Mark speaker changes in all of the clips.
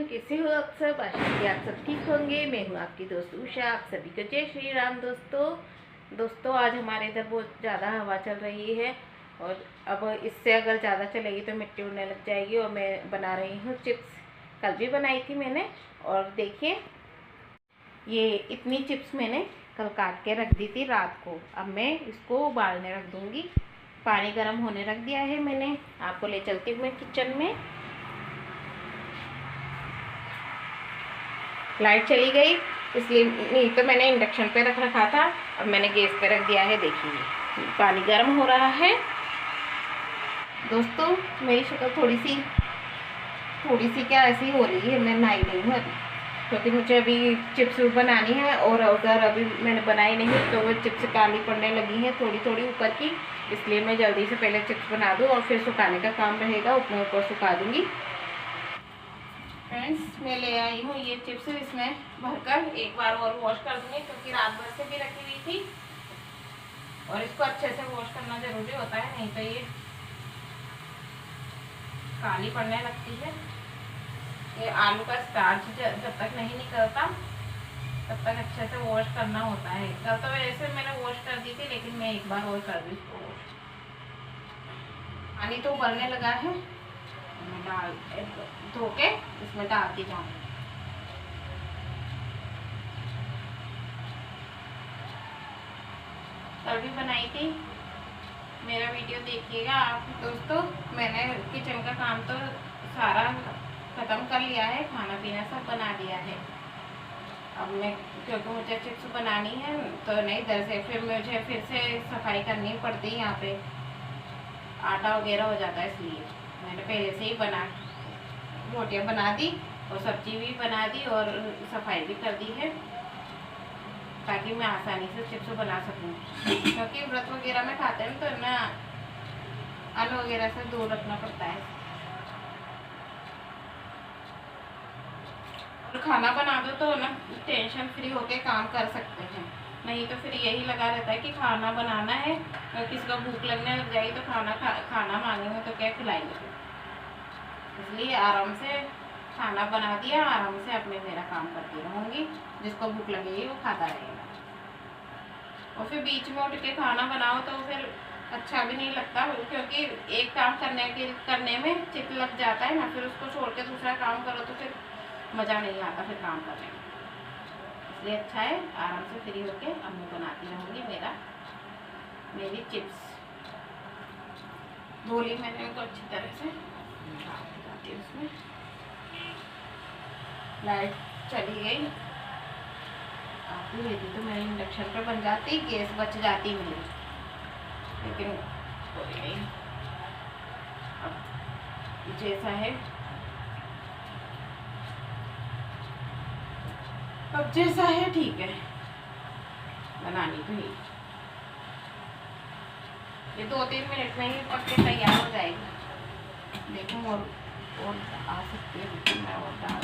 Speaker 1: Everyone, कैसे हो आप सब। आशा कि आप सब ठीक होंगे। मैं हूँ आपकी दोस्त उषा। आप सभी को जय श्री राम। दोस्तों आज हमारे इधर बहुत ज़्यादा हवा चल रही है और अब इससे अगर ज़्यादा चलेगी तो मिट्टी उड़ने लग जाएगी। और मैं बना रही हूँ चिप्स। कल भी बनाई थी मैंने। और देखिए ये इतनी चिप्स मैंने कल काट के रख दी थी रात को। अब मैं इसको उबालने रख दूँगी। पानी गर्म होने रख दिया है मैंने। आपको ले चलती हूँ मैं किचन में। लाइट चली गई इसलिए, नहीं तो मैंने इंडक्शन पे रख रखा था। अब मैंने गैस पे रख दिया है। देखिए पानी गर्म हो रहा है। दोस्तों मेरी शक्ल थोड़ी सी क्या ऐसी हो रही है। मैं नहाई नहीं हूँ अभी क्योंकि मुझे अभी चिप्स बनानी है। और अगर अभी मैंने बनाई नहीं तो वो चिप्स काली पड़ने लगी हैं थोड़ी थोड़ी ऊपर की। इसलिए मैं जल्दी से पहले चिप्स बना दूँ और फिर सुखाने का काम रहेगा। ऊपर सुखा दूँगी। फ्रेंड्स मैं ले आई हूँ ये चिप्स। इसमें भरकर एक बार और वॉश कर दूँगी क्योंकि रात भर से भी रखी हुई थी। और इसको अच्छे से वॉश करना ज़रूरी होता है, नहीं तो ये काली पड़ने लगती है। ये आलू का स्टार्च जब तक नहीं निकलता तब तक अच्छे से वॉश करना होता है। कल तो वैसे मैंने वॉश कर दी थी, लेकिन मैं एक बार और कर दी इसको वॉश। पानी तो उबलने लगा है। मैं डाल धो के इसमें डालती जाऊँगी। कल भी बनाई थी, मेरा वीडियो देखिएगा आप दोस्तों। मैंने किचन का काम तो सारा ख़त्म कर लिया है, खाना पीना सब बना दिया है। अब मैं क्योंकि मुझे चिप्स बनानी है तो नहीं, इधर से फिर से सफाई करनी पड़ती है। यहाँ पे आटा वगैरह हो जाता है, इसलिए मैंने पहले से ही रोटियां बना दी और सब्जी भी बना दी और सफाई भी कर दी है ताकि मैं आसानी से चिप्स बना सकूं। क्योंकि व्रत वगैरह में खाते हैं तो ना अन्न वगैरह से दूर रखना पड़ता है। और खाना बना दो तो ना टेंशन फ्री होके काम कर सकते हैं। नहीं तो फिर यही लगा रहता है कि खाना बनाना है और किसी को भूख लगने लग जाएगी तो खाना मांगेंगे तो क्या खिलाएंगे। इसलिए आराम से खाना बना दिया, आराम से अपने मेरा काम करती रहूँगी। जिसको भूख लगेगी वो खाता रहेगा। और फिर बीच में उठ के खाना बनाओ तो फिर अच्छा भी नहीं लगता, क्योंकि एक काम करने में चित्त लग जाता है ना। फिर उसको छोड़ के दूसरा काम करो तो फिर मज़ा नहीं आता फिर काम करने में। इसलिए अच्छा है आराम से फ्री होके अब मैं बनाती रहूँगी मेरी चिप्स। धोली मैंने उनको अच्छी तरह से डालती उसमें। लाइट चली गई, आती रहती तो मैं इंडक्शन पे बन जाती, गैस बच जाती मेरी। लेकिन कोई नहीं, अब जैसा है ठीक है। बनानी तो ही ये 2-3 मिनट में ही पक के तैयार हो जाएगी। देखो और आ सकती है, लेकिन मैं और डाल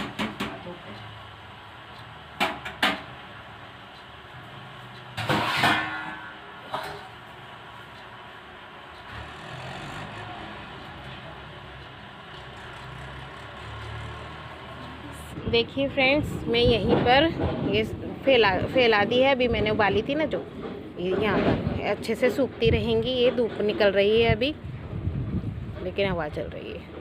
Speaker 1: धो के। देखिए फ्रेंड्स, मैं यहीं पर ये फैला दी है। अभी मैंने उबाली थी ना जो, ये यहाँ पर अच्छे से सूखती रहेंगी। ये धूप निकल रही है अभी, लेकिन हवा चल रही है।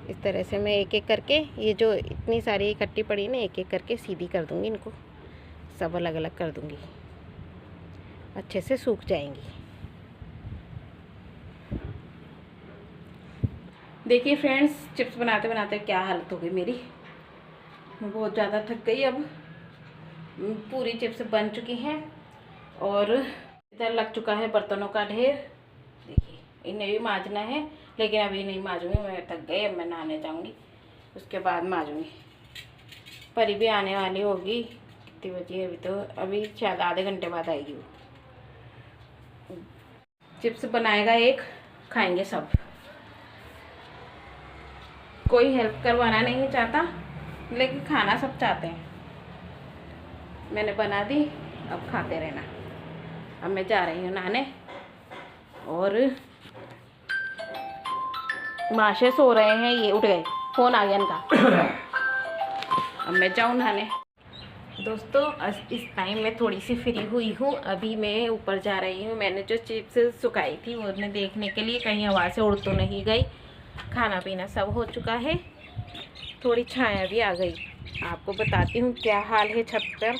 Speaker 1: इस तरह से मैं एक एक करके, ये जो इतनी सारी इकट्ठी पड़ी ना, एक एक करके सीधी कर दूँगी। इनको सब अलग अलग कर दूँगी, अच्छे से सूख जाएंगी। देखिए फ्रेंड्स, चिप्स बनाते बनाते क्या हालत हो गई मेरी। मैं बहुत ज़्यादा थक गई। अब पूरी चिप्स बन चुकी हैं और इधर लग चुका है बर्तनों का ढेर। देखिए इन्हें भी मांजना है, लेकिन अभी नहीं मांजूंगी, मैं थक गई। अब मैं नहाने जाऊंगी, उसके बाद मांजूंगी। परी भी आने वाली होगी। कितनी बजी है अभी? तो अभी शायद आधे घंटे बाद आएगी वो। चिप्स बनाएगा एक, खाएंगे सब। कोई हेल्प करवाना नहीं चाहता, लेकिन खाना सब चाहते हैं। मैंने बना दी, अब खाते रहना। अब मैं जा रही हूँ नहाने और माशे सो रहे हैं, ये उठ गए, फोन आ गया इनका। अब मैं जाऊँ नहाने। दोस्तों इस टाइम मैं थोड़ी सी फ्री हुई हूँ। अभी मैं ऊपर जा रही हूँ। मैंने जो चिप्स सुखाई थी वो उन्हें देखने के लिए कहीं हवा से उड़ तो नहीं गई। खाना पीना सब हो चुका है, थोड़ी छाया भी आ गई। आपको बताती हूँ क्या हाल है छत पर।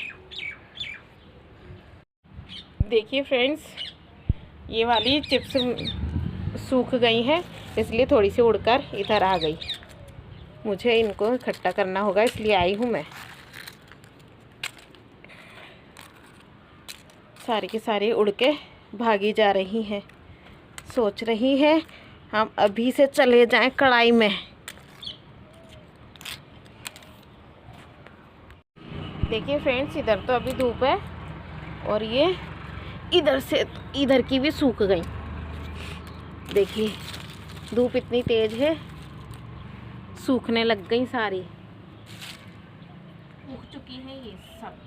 Speaker 1: देखिए फ्रेंड्स, ये वाली चिप्स सूख गई हैं, इसलिए थोड़ी सी उड़कर इधर आ गई। मुझे इनको इकट्ठा करना होगा, इसलिए आई हूँ मैं। सारी की सारी उड़ के भागी जा रही हैं। सोच रही है हम अभी से चले जाएं कढ़ाई में। देखिए फ्रेंड्स, इधर तो अभी धूप है और ये इधर से इधर की भी सूख गई। देखिए धूप इतनी तेज है, सूखने लग गई सारी, सूख चुकी है ये सब।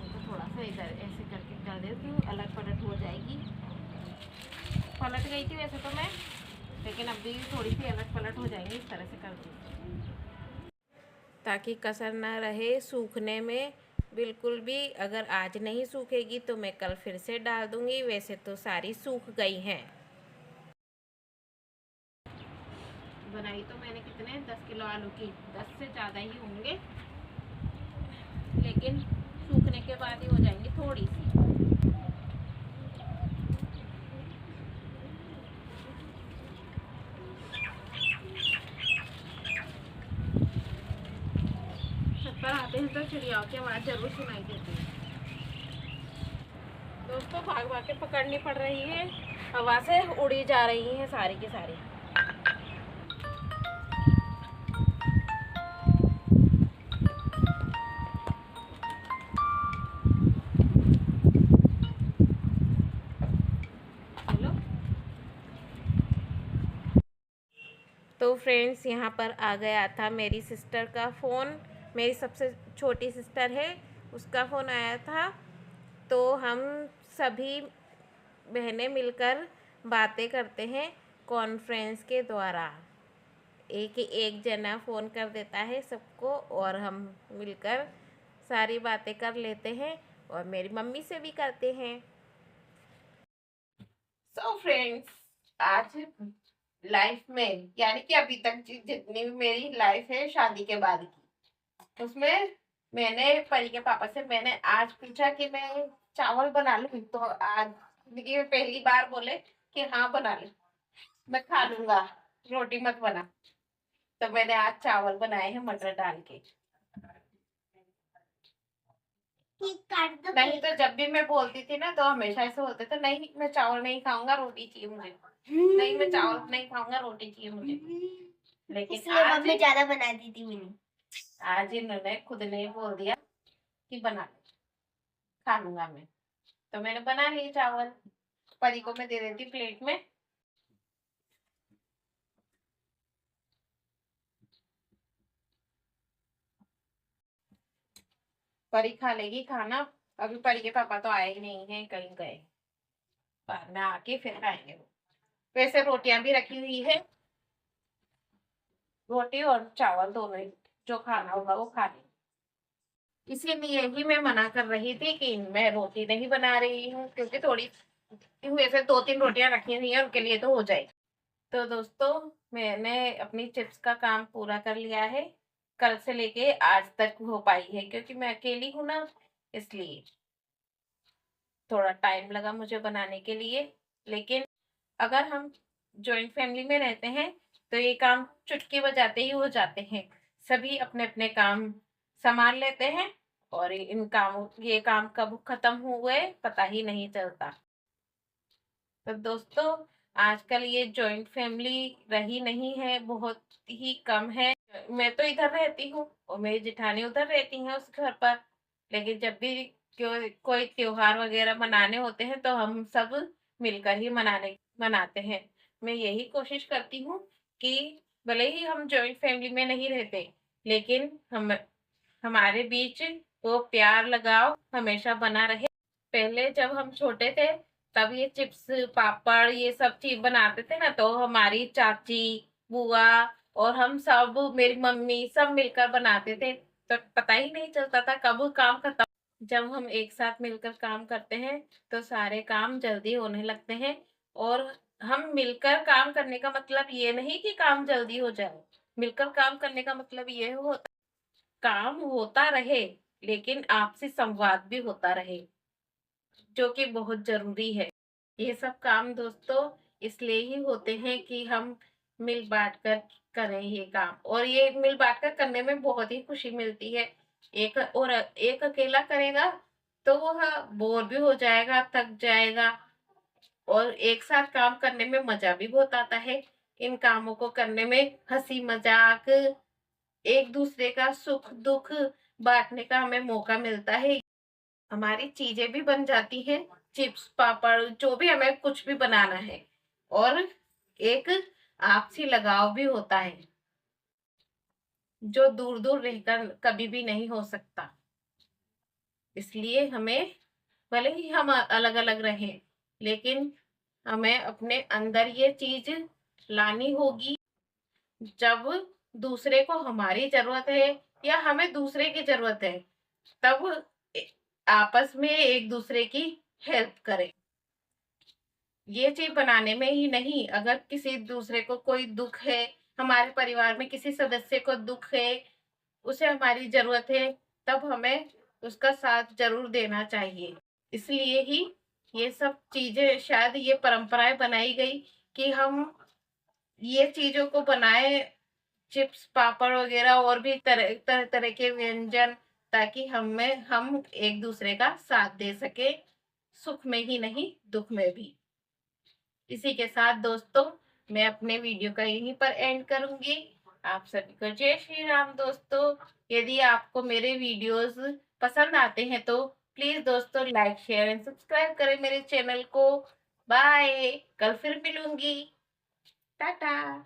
Speaker 1: तो थोड़ा सा इधर ऐसे करके कर देती हूँ, अलग पलट हो जाएगी। पलट गई थी वैसे तो मैं, लेकिन अभी थोड़ी सी अलग पलट हो जाएंगी। इस तरह से कर दूँगी ताकि कसर ना रहे सूखने में बिल्कुल भी। अगर आज नहीं सूखेगी तो मैं कल फिर से डाल दूँगी। वैसे तो सारी सूख गई हैं। बनाई तो मैंने कितने 10 किलो आलू की, 10 से ज़्यादा ही होंगे, लेकिन सूखने के बाद ही हो जाएंगी थोड़ी सी। छत पर आते हैं तो चिड़ियाओं की आवाज़ जरूर सुनाई देती है। दोस्तों भाग भाग के पकड़नी पड़ रही है, हवा से उड़ी जा रही हैं सारी की सारी। तो फ्रेंड्स, यहाँ पर आ गया था मेरी सिस्टर का फ़ोन। मेरी सबसे छोटी सिस्टर है, उसका फ़ोन आया था। तो हम सभी बहनें मिलकर बातें करते हैं कॉन्फ्रेंस के द्वारा। एक जना फ़ोन कर देता है सबको और हम मिलकर सारी बातें कर लेते हैं, और मेरी मम्मी से भी करते हैं। सो फ्रेंड्स, आज लाइफ में, यानी कि अभी तक जितनी भी मेरी लाइफ है शादी के बाद की, उसमें मैंने परी के पापा से मैंने आज पूछा कि मैं चावल बना लूं, तो आज जिंदगी में पहली बार बोले कि हाँ बना ले, मैं खा लूंगा, रोटी मत बना। तो मैंने आज चावल बनाए हैं मटर डाल के। नहीं तो जब भी मैं बोलती थी ना तो हमेशा ऐसे बोलते थे, नहीं मैं चावल नहीं खाऊंगा, रोटी चाहिए मुझे। नहीं मैं चावल नहीं खाऊंगा, रोटी चाहिए मुझे। लेकिन आज मम्मी ज्यादा बना दी थी मैंने। आज इन्होंने खुद ने बोल दिया कि बना ले, खा लूंगा मैं। तो मैंने बना लिए चावल, परी को मैं दे देती प्लेट में। परी खा लेगी खाना। अभी परी के पापा तो आए ही नहीं है, कहीं गए, बाद में आके फिर खाएंगे वो। वैसे रोटियां भी रखी हुई है, रोटी और चावल दोनों ही, जो खाना होगा वो खा लेंगे। इसीलिए ही मैं मना कर रही थी कि मैं रोटी नहीं बना रही हूँ, क्योंकि थोड़ी वैसे 2-3 रोटियां रखी हुई है, उनके लिए तो हो जाएगी। तो दोस्तों, मैंने अपनी चिप्स का काम पूरा कर लिया है। कल से लेके आज तक हो पाई है, क्योंकि मैं अकेली हूँ ना, इसलिए थोड़ा टाइम लगा मुझे बनाने के लिए। लेकिन अगर हम जॉइंट फैमिली में रहते हैं तो ये काम चुटकी बजाते ही हो जाते हैं। सभी अपने अपने काम संभाल लेते हैं और ये काम कब खत्म हुए पता ही नहीं चलता। तो दोस्तों, आजकल ये जॉइंट फैमिली रही नहीं है, बहुत ही कम है। मैं तो इधर रहती हूँ और मेरी जेठानी उधर रहती हैं उस घर पर। लेकिन जब भी कोई त्योहार वगैरह मनाने होते हैं तो हम सब मिलकर ही मनाते हैं। मैं यही कोशिश करती हूँ कि भले ही हम जॉइंट फैमिली में नहीं रहते, लेकिन हमारे बीच वो प्यार लगाव हमेशा बना रहे। पहले जब हम छोटे थे तब ये चिप्स पापड़ ये सब चीज बनाते थे ना, तो हमारी चाची बुआ और हम सब, मेरी मम्मी सब मिलकर बनाते थे। तो पता ही नहीं चलता था कब काम खत्म। जब हम एक साथ मिलकर काम करते हैं तो सारे काम जल्दी होने लगते हैं। और हम मिलकर काम करने का मतलब ये नहीं कि काम जल्दी हो जाए। मिलकर काम करने का मतलब ये होता, काम होता रहे लेकिन आपसी संवाद भी होता रहे, जो कि बहुत जरूरी है। ये सब काम दोस्तों इसलिए ही होते हैं कि हम मिल बांट कर करें ये काम, और ये मिल बांट कर करने में बहुत ही खुशी मिलती है। एक अकेला करेगा तो वह बोर भी हो जाएगा, थक जाएगा। और एक साथ काम करने में मजा भी बहुत आता है। इन कामों को करने में हंसी मजाक, एक दूसरे का सुख दुख बांटने का हमें मौका मिलता है। हमारी चीजें भी बन जाती हैं, चिप्स पापड़ जो भी हमें कुछ भी बनाना है। और एक आपसी लगाव भी होता है, जो दूर दूर रहकर कभी भी नहीं हो सकता। इसलिए हमें, भले ही हम अलग अलग रहें, लेकिन हमें अपने अंदर ये चीज लानी होगी। जब दूसरे को हमारी जरूरत है या हमें दूसरे की जरूरत है, तब आपस में एक दूसरे की हेल्प करें। ये चीज बनाने में ही नहीं, अगर किसी दूसरे को कोई दुख है, हमारे परिवार में किसी सदस्य को दुख है, उसे हमारी जरूरत है, तब हमें उसका साथ जरूर देना चाहिए। इसलिए ही ये सब चीजें, शायद ये परंपराएं बनाई गई कि हम ये चीजों को बनाए, चिप्स पापड़ वगैरह और भी तरह तरह तरह के व्यंजन, ताकि हम एक दूसरे का साथ दे सके, सुख में ही नहीं दुख में भी। इसी के साथ दोस्तों मैं अपने वीडियो का यहीं पर एंड करूंगी। आप सभी को जय श्री राम दोस्तों। यदि आपको मेरे वीडियोस पसंद आते हैं तो प्लीज दोस्तों लाइक शेयर एंड सब्सक्राइब करें मेरे चैनल को। बाय, कल फिर मिलूंगी। टाटा।